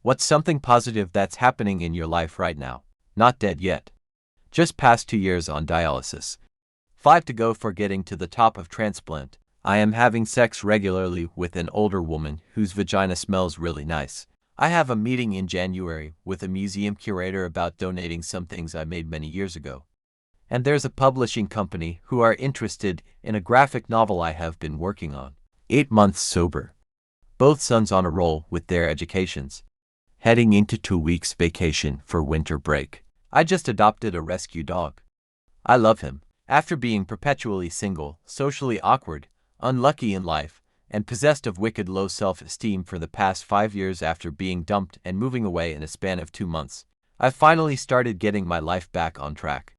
What's something positive that's happening in your life right now? Not dead yet. Just past 2 years on dialysis. 5 to go for getting to the top of transplant. I am having sex regularly with an older woman whose vagina smells really nice. I have a meeting in January with a museum curator about donating some things I made many years ago. And there's a publishing company who are interested in a graphic novel I have been working on. 8 months sober. Both sons on a roll with their educations. Heading into 2 weeks vacation for winter break. I just adopted a rescue dog. I love him. After being perpetually single, socially awkward, unlucky in life, and possessed of wicked low self-esteem for the past 5 years after being dumped and moving away in a span of 2 months, I finally started getting my life back on track.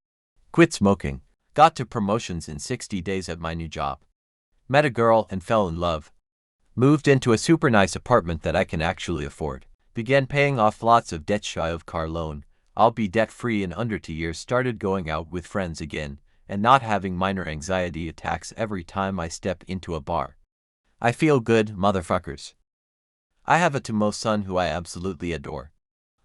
Quit smoking. Got to promotions in 60 days at my new job. Met a girl and fell in love. Moved into a super nice apartment that I can actually afford. Began paying off lots of debt shy of car loan. I'll be debt-free in under 2 years. Started going out with friends again, and not having minor anxiety attacks every time I step into a bar. I feel good, motherfuckers. I have a 2-month son who I absolutely adore.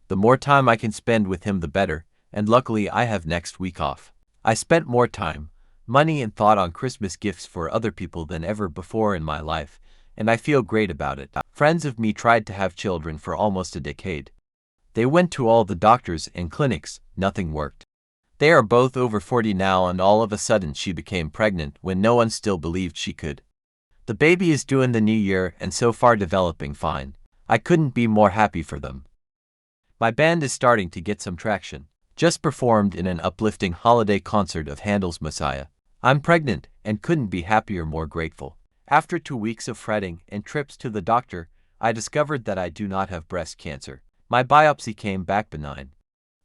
The more time I can spend with him the better, and luckily I have next week off. I spent more time, money and thought on Christmas gifts for other people than ever before in my life, and I feel great about it. Friends of me tried to have children for almost a decade. They went to all the doctors and clinics, nothing worked. They are both over 40 now, and all of a sudden she became pregnant when no one still believed she could. The baby is due in the new year and so far developing fine. I couldn't be more happy for them. My band is starting to get some traction. Just performed in an uplifting holiday concert of Handel's Messiah. I'm pregnant and couldn't be happier, more grateful. After 2 weeks of fretting and trips to the doctor, I discovered that I do not have breast cancer. My biopsy came back benign.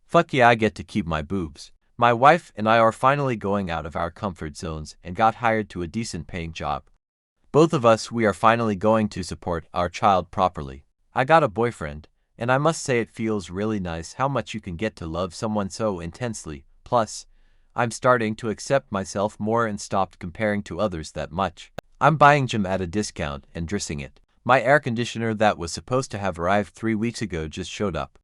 Fuck yeah, I get to keep my boobs. My wife and I are finally going out of our comfort zones and got hired to a decent paying job. Both of us, we are finally going to support our child properly. I got a boyfriend, and I must say it feels really nice how much you can get to love someone so intensely. Plus, I'm starting to accept myself more and stopped comparing to others that much. I'm buying gym at a discount and dressing it. My air conditioner that was supposed to have arrived 3 weeks ago just showed up.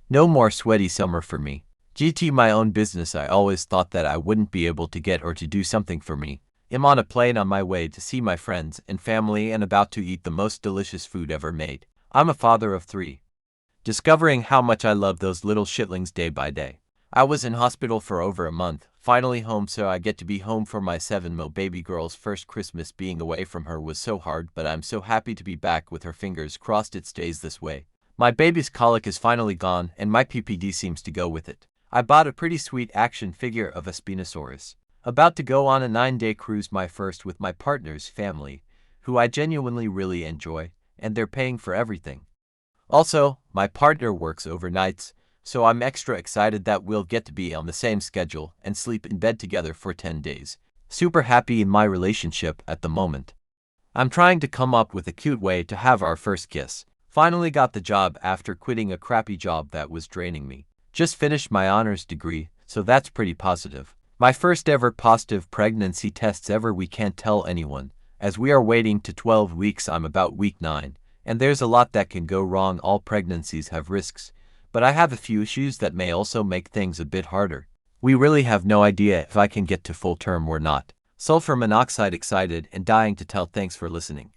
No more sweaty summer for me. GT my own business. I always thought that I wouldn't be able to get or to do something for me. I'm on a plane on my way to see my friends and family and about to eat the most delicious food ever made. I'm a father of 3. Discovering how much I love those little shitlings day by day. I was in hospital for over a month, finally home, so I get to be home for my 7-month baby girl's first Christmas. Being away from her was so hard, but I'm so happy to be back with her. Fingers crossed it stays this way. My baby's colic is finally gone and my PPD seems to go with it. I bought a pretty sweet action figure of a Spinosaurus. About to go on a 9-day cruise, my first with my partner's family, who I genuinely really enjoy, and they're paying for everything. Also, my partner works overnights, so I'm extra excited that we'll get to be on the same schedule and sleep in bed together for 10 days. Super happy in my relationship at the moment. I'm trying to come up with a cute way to have our first kiss. Finally got the job after quitting a crappy job that was draining me. Just finished my honors degree, so that's pretty positive. My first ever positive pregnancy tests ever. We can't tell anyone, as we are waiting to 12 weeks. I'm about week 9, and there's a lot that can go wrong. All pregnancies have risks, but I have a few issues that may also make things a bit harder. We really have no idea if I can get to full term or not. Sulfur monoxide. Excited and dying to tell. Thanks for listening.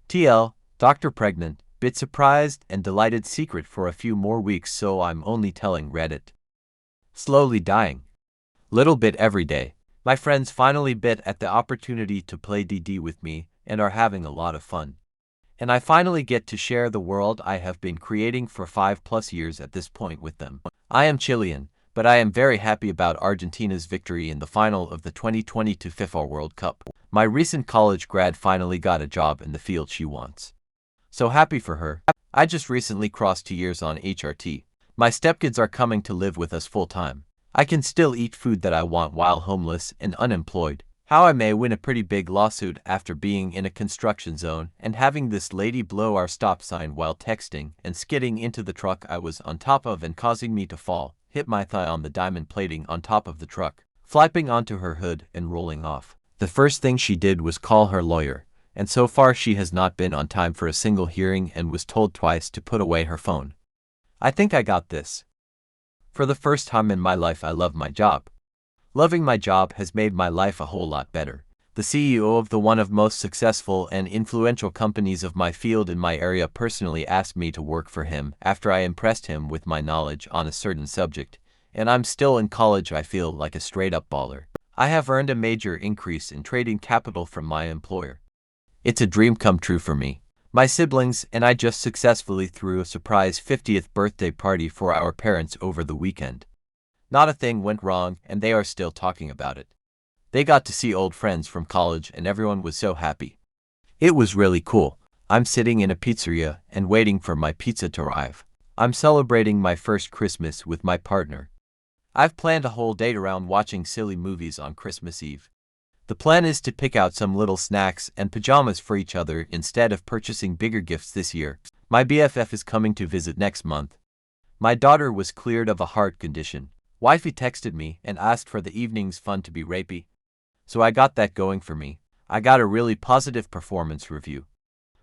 TL, Dr. Pregnant, bit surprised and delighted. Secret for a few more weeks, so I'm only telling Reddit. Slowly dying. Little bit every day. My friends finally bit at the opportunity to play DD with me and are having a lot of fun. And I finally get to share the world I have been creating for 5+ years at this point with them. I am Chilean, but I am very happy about Argentina's victory in the final of the 2022 FIFA World Cup. My recent college grad finally got a job in the field she wants. So happy for her. I just recently crossed 2 years on HRT. My stepkids are coming to live with us full time. I can still eat food that I want while homeless and unemployed. How I may win a pretty big lawsuit after being in a construction zone and having this lady blow our stop sign while texting and skidding into the truck I was on top of and causing me to fall, hit my thigh on the diamond plating on top of the truck, flipping onto her hood and rolling off. The first thing she did was call her lawyer, and so far she has not been on time for a single hearing and was told twice to put away her phone. I think I got this. For the first time in my life, I love my job. Loving my job has made my life a whole lot better. The CEO of the one of most successful and influential companies of my field in my area personally asked me to work for him after I impressed him with my knowledge on a certain subject, and I'm still in college. I feel like a straight-up baller. I have earned a major increase in trading capital from my employer. It's a dream come true for me. My siblings and I just successfully threw a surprise 50th birthday party for our parents over the weekend. Not a thing went wrong, and they are still talking about it. They got to see old friends from college and everyone was so happy. It was really cool. I'm sitting in a pizzeria and waiting for my pizza to arrive. I'm celebrating my first Christmas with my partner. I've planned a whole day around watching silly movies on Christmas Eve. The plan is to pick out some little snacks and pajamas for each other instead of purchasing bigger gifts this year. My BFF is coming to visit next month. My daughter was cleared of a heart condition. Wifey texted me and asked for the evening's fun to be rapey. So I got that going for me. I got a really positive performance review.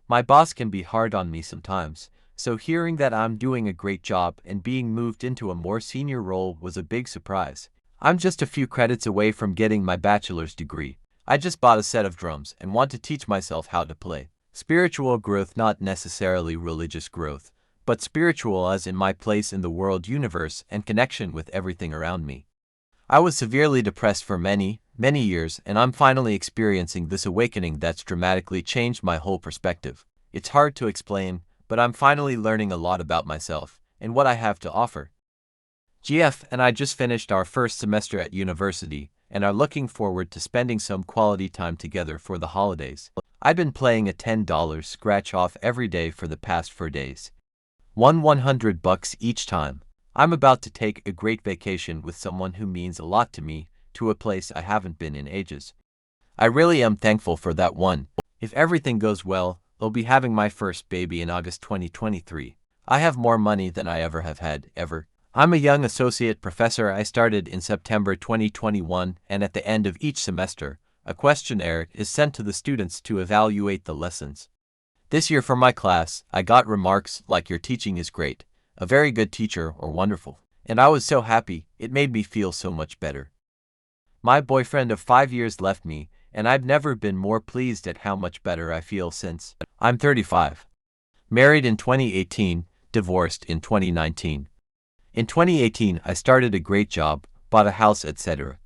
My boss can be hard on me sometimes, so hearing that I'm doing a great job and being moved into a more senior role was a big surprise. I'm just a few credits away from getting my bachelor's degree. I just bought a set of drums and want to teach myself how to play. Spiritual growth, not necessarily religious growth, but spiritual as in my place in the world universe and connection with everything around me. I was severely depressed for many years, and I'm finally experiencing this awakening that's dramatically changed my whole perspective. It's hard to explain, but I'm finally learning a lot about myself and what I have to offer. GF and I just finished our first semester at university and are looking forward to spending some quality time together for the holidays. I've been playing a $10 scratch-off every day for the past 4 days. Won $100 each time. I'm about to take a great vacation with someone who means a lot to me, to a place I haven't been in ages. I really am thankful for that one. If everything goes well, I'll be having my first baby in August 2023. I have more money than I ever have had, ever. I'm a young associate professor. I started in September 2021, and at the end of each semester, a questionnaire is sent to the students to evaluate the lessons. This year for my class, I got remarks like "Your teaching is great," "A very good teacher," or "Wonderful." And I was so happy, it made me feel so much better. My boyfriend of 5 years left me, and I've never been more pleased at how much better I feel since. I'm 35. Married in 2018, divorced in 2019. In 2018, I started a great job, bought a house, etc.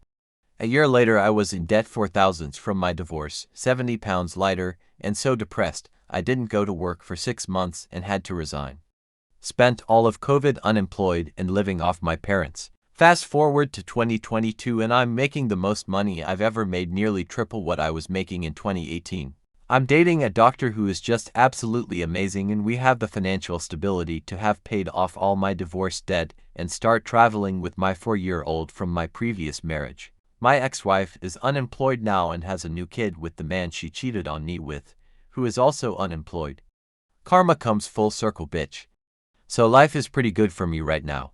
A year later, I was in debt for thousands from my divorce, 70 pounds lighter, and so depressed, I didn't go to work for 6 months and had to resign. Spent all of COVID unemployed and living off my parents. Fast forward to 2022 and I'm making the most money I've ever made, nearly triple what I was making in 2018. I'm dating a doctor who is just absolutely amazing, and we have the financial stability to have paid off all my divorce debt and start traveling with my 4-year-old from my previous marriage. My ex-wife is unemployed now and has a new kid with the man she cheated on me with, who is also unemployed. Karma comes full circle, bitch. So life is pretty good for me right now.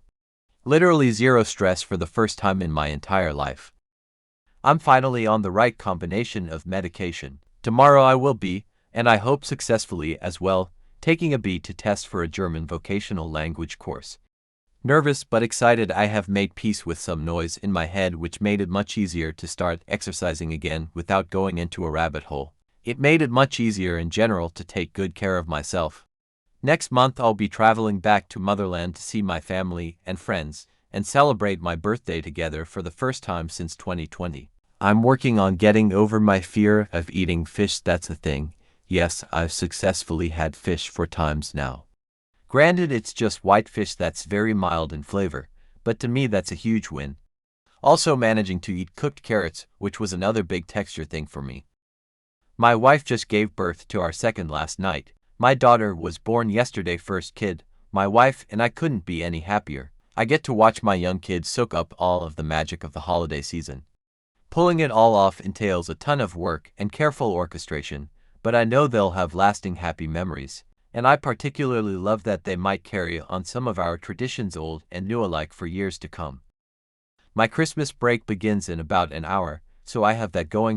Literally zero stress for the first time in my entire life. I'm finally on the right combination of medication. Tomorrow I will be, and I hope successfully as well, taking a B2 test for a German vocational language course. Nervous but excited, I have made peace with some noise in my head, which made it much easier to start exercising again without going into a rabbit hole. It made it much easier in general to take good care of myself. Next month I'll be traveling back to motherland to see my family and friends and celebrate my birthday together for the first time since 2020. I'm working on getting over my fear of eating fish. That's a thing. Yes, I've successfully had fish 4 times now. Granted, it's just white fish that's very mild in flavor, but to me that's a huge win. Also managing to eat cooked carrots, which was another big texture thing for me. My wife just gave birth to our second last night. My daughter was born yesterday, first kid. My wife and I couldn't be any happier. I get to watch my young kids soak up all of the magic of the holiday season. Pulling it all off entails a ton of work and careful orchestration, but I know they'll have lasting happy memories, and I particularly love that they might carry on some of our traditions, old and new alike, for years to come. My Christmas break begins in about an hour, so I have that going